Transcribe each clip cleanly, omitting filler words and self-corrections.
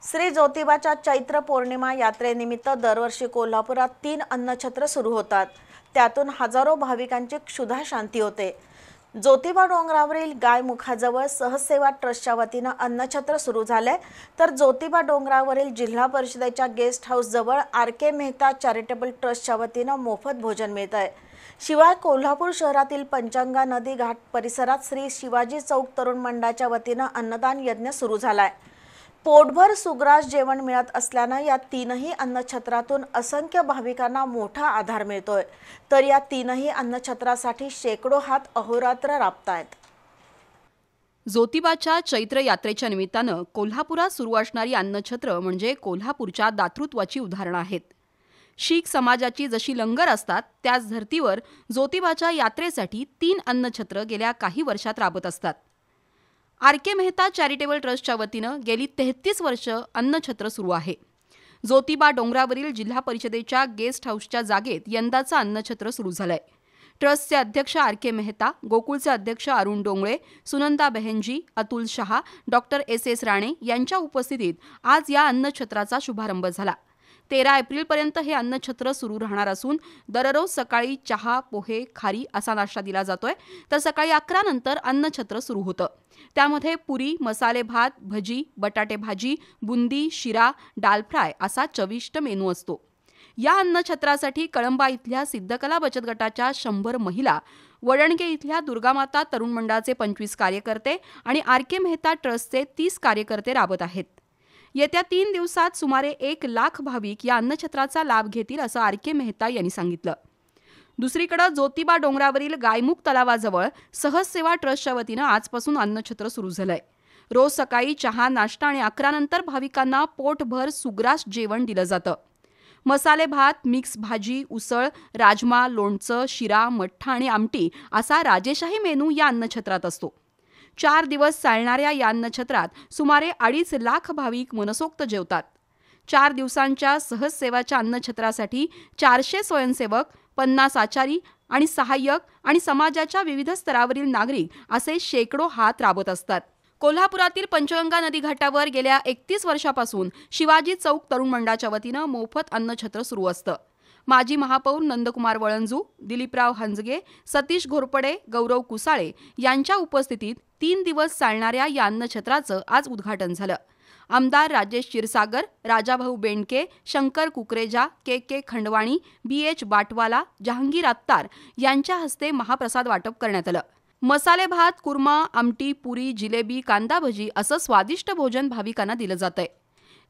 श्री ज्योतिबाच्या चैत्र पौर्णिमा यात्रेनिमित्त दरवर्षी कोल्हापुरात 3 अन्नछत्र सुरू होतात। त्यातून हजारो भाविकांची क्षुधा शांती होते। ज्योतिबा डोंगरावरील गायमुखाजवळ सहजसेवा ट्रस्टच्या वतीने अन्नछत्र सुरू झाले, तर ज्योतिबा डोंगरावरील जिल्हा परिषदेच्या गेस्ट हाऊस जवळ आर.के. मेहता चॅरिटेबल ट्रस्टच्या वतीने मोफत भोजन मिळत आहे। शिवाय कोल्हापूर शहरातील पंचगंगा नदी घाट परिसरात श्री शिवाजी चौक तरुण मंडळाच्या वतीने अन्नदान यज्ञ सुरू झालाय। पोटभर सुग्रास जेवण मिळत असल्याने या तीनही अन्नछत्रातून असंख्य भाविकांना मोठा आधार मिळतोय। तर या तीनही अन्नछत्रासाठी शेकडो हात अहोरात्र राबतायत। ज्योतिबाच्या चैत्र यात्रेच्या निमित्तानं कोल्हापुरात सुरू असणारी अन्नछत्र म्हणजे कोल्हापूरच्या दातृत्वाची उदाहरणं आहेत। शीख समाजाची जशी लंगर असतात त्याच धर्तीवर ज्योतिबाच्या यात्रेसाठी 3 अन्नछत्र गेल्या काही वर्षात राबत असतात। आर.के. मेहता चॅरिटेबल ट्रस्टच्या वतीनं गेली 33 वर्ष अन्नछत्र सुरू आहे। ज्योतिबा डोंगरावरील जिल्हा परिषदेच्या गेस्ट हाऊसच्या जागेत यंदाचं अन्नछत्र सुरू झालंय। ट्रस्टचे अध्यक्ष आर.के. मेहता, गोकुळचे अध्यक्ष अरुण डोंगळे, सुनंदा बेहेंजी, अतुल शहा, डॉक्टर एस राणे यांच्या उपस्थितीत आज या अन्नछत्राचा शुभारंभ झाला। 13 एप्रिलपर्यंत हे अन्नछत्र सुरू राहणार असून दररोज सकाळी चहा, पोहे, खारी असा नाश्ता दिला जातोय, तर सकाळी 11 नंतर अन्नछत्र सुरू होतं। त्यामध्ये पुरी, मसाले भात, भजी, बटाटे भाजी, बुंदी, शिरा, डाल फ्राय असा चविष्ट मेनू असतो। या अन्नछत्रासाठी कळंबा इथल्या सिद्धकला बचत गटाच्या 100 महिला, वडणगे इथल्या दुर्गामाता तरुण मंडळाचे 25 कार्यकर्ते आणि आर.के. मेहता ट्रस्टचे 30 कार्यकर्ते राबत आहेत। येत्या 3 दिवसात सुमारे 1 लाख भाविक या अन्नछत्राचा लाभ घेतील असं आर.के. मेहता यांनी सांगितलं। दुसरीकडे ज्योतिबा डोंगरावरील गायमुख तलावाजवळ सहजसेवा ट्रस्टच्या वतीनं आजपासून अन्नछत्र सुरू झालंय। रोज सकाळी चहा, नाश्ता आणि 11 नंतर भाविकांना पोटभर सुग्रास जेवण दिलं जातं। मसाले भात, मिक्स भाजी, उसळ, राजमा, लोणचं, शिरा, मठ्ठा आणि आमटी असा राजेशाही मेनू या अन्नछत्रात असतो। 4 दिवस चालणाऱ्या या अन्नछत्रात सुमारे 2.5 लाख भाविक मनसोक्त जेवतात। 4 दिवसांच्या सहजसेवाच्या अन्नछत्रासाठी 400 स्वयंसेवक, 50 आचारी आणि सहाय्यक आणि समाजाच्या विविध स्तरावरील नागरिक असे शेकडो हात राबत असतात। कोल्हापुरातील पंचगंगा नदी घाटावर गेल्या 31 वर्षापासून शिवाजी चौक तरुण मंडळाच्या वतीनं मोफत अन्नछत्र सुरू असतं। माजी महापौर नंदकुमार वळंजू, दिलीपराव हंजगे, सतीश घोरपडे, गौरव कुसाळे यांच्या उपस्थितीत 3 दिवस चालणाऱ्या या अन्नछत्राचं आज उद्घाटन झालं। आमदार राजेश क्षीरसागर, राजाभाऊ बेंडके, शंकर कुकरेजा, के खंडवाणी, बी.एच. बाटवाला, जहांगीर अत्तार यांच्या हस्ते महाप्रसाद वाटप करण्यात आलं। मसाले भात, कुर्मा, आमटी, पुरी, जिलेबी, कांदा भजी असं स्वादिष्ट भोजन भाविकांना दिलं जातंय।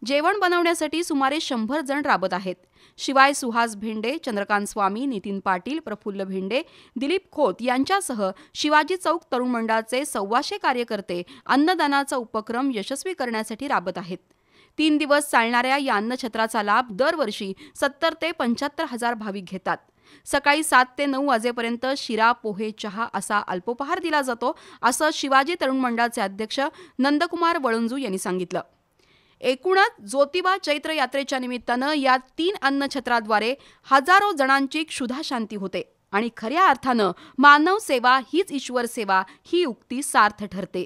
जेवण बनवण्यासाठी सुमारे 100 जण राबत आहेत। शिवाय सुहास भेंडे, चंद्रकांत स्वामी, नितीन पाटील, प्रफुल्ल भेंडे, दिलीप खोत यांच्यासह शिवाजी चौक तरुण मंडळाचे 125 कार्यकर्ते अन्नदानाचा उपक्रम यशस्वी करण्यासाठी राबत आहेत। 3 दिवस चालणाऱ्या या अन्नछत्राचा लाभ दरवर्षी 70 ते 75 हजार भाविक घेतात। सकाळी 7 ते 9 वाजेपर्यंत शिरा, पोहे, चहा असा अल्पोपहार दिला जातो, असं शिवाजी तरुण मंडळाचे अध्यक्ष नंदकुमार वळंजू यांनी सांगितलं। एकूणच ज्योतिबा चैत्र यात्रेच्या निमित्तानं या 3 अन्नछत्राद्वारे हजारो जणांची क्षुधा शांती होते आणि खऱ्या अर्थानं मानव सेवा हीच ईश्वर सेवा ही उक्ती सार्थ ठरते।